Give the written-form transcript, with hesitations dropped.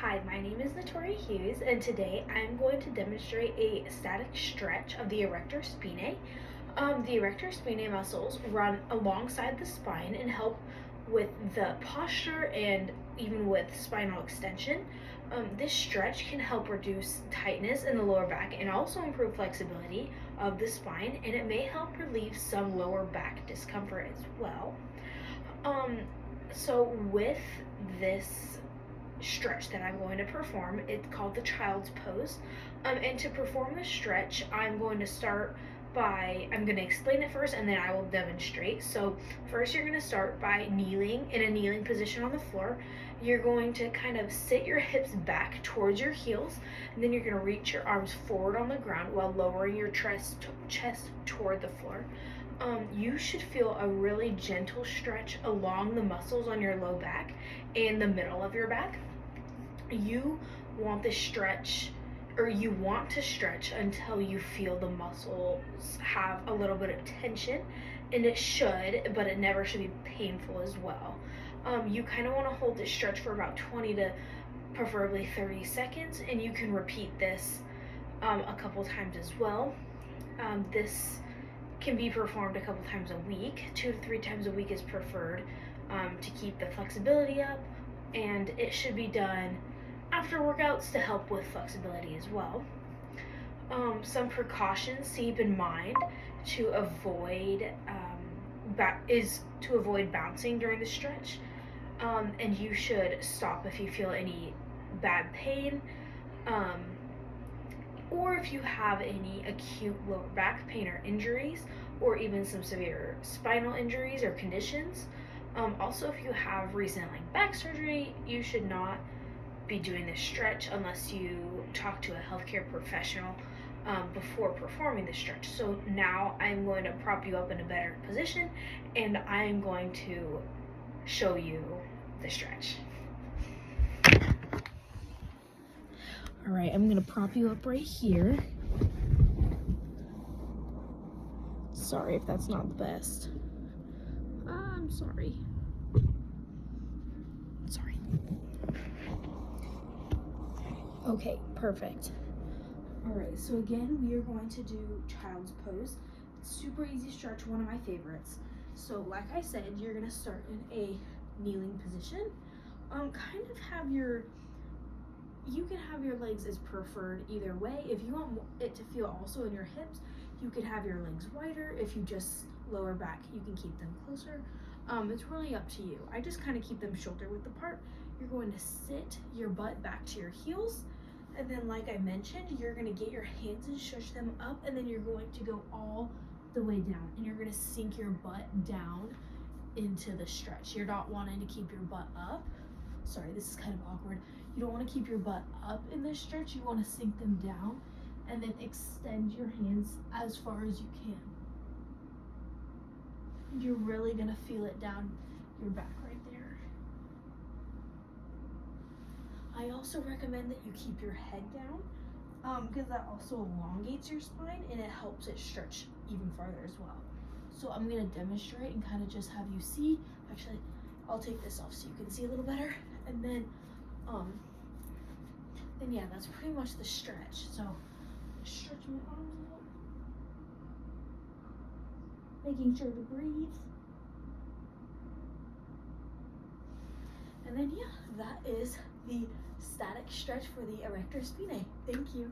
Hi, my name is Natoria Hughes, and today I'm going to demonstrate a static stretch of the erector spinae. The erector spinae muscles run alongside the spine and help with the posture and even with spinal extension. This stretch can help reduce tightness in the lower back and also improve flexibility of the spine, and it may help relieve some lower back discomfort as well. Um, so with this stretch that I'm going to perform, it's called the child's pose. And to perform the stretch, I'm going to start I'm going to explain it first and then I will demonstrate. So first you're going to start by kneeling in a kneeling position on the floor. You're going to kind of sit your hips back towards your heels, and then you're going to reach your arms forward on the ground while lowering your chest toward the floor. You should feel a really gentle stretch along the muscles on your low back and the middle of your back. You want the stretch, or you want to stretch until you feel the muscles have a little bit of tension, and it should, but it never should be painful as well. You kind of want to hold this stretch for about 20 to preferably 30 seconds, and you can repeat this a couple times as well. This can be performed a couple times a week. 2 to 3 times a week is preferred to keep the flexibility up, and it should be done after workouts to help with flexibility as well. Some precautions to keep in mind to avoid is to avoid bouncing during the stretch, and you should stop if you feel any bad pain, or if you have any acute lower back pain or injuries, or even some severe spinal injuries or conditions. Also, if you have recent back surgery, you should not be doing this stretch unless you talk to a healthcare professional before performing the stretch. So now I'm going to prop you up in a better position, and I'm going to show you the stretch. All right, I'm gonna prop you up right here. Sorry if that's not the best. I'm sorry. Okay, perfect. All right, so again, we are going to do child's pose. It's super easy stretch, one of my favorites. So like I said, you're gonna start in a kneeling position. Kind of have you can have your legs as preferred either way. If you want it to feel also in your hips, you could have your legs wider. If you just lower back, you can keep them closer. It's really up to you. I just kind of keep them shoulder width apart. You're going to sit your butt back to your heels, and then like I mentioned, you're going to get your hands and shush them up, and then you're going to go all the way down, and you're going to sink your butt down into the stretch. You're not wanting to keep your butt up. Sorry, this is kind of awkward. You don't want to keep your butt up in this stretch. You want to sink them down and then extend your hands as far as you can. You're really going to feel it down your back right there. I also recommend that you keep your head down because that also elongates your spine and it helps it stretch even farther as well. So I'm going to demonstrate and kind of just have you see. Actually, I'll take this off so you can see a little better. And then yeah, that's pretty much the stretch. So stretch my arms out, making sure to breathe. And then yeah, that is the static stretch for the erector spinae. Thank you.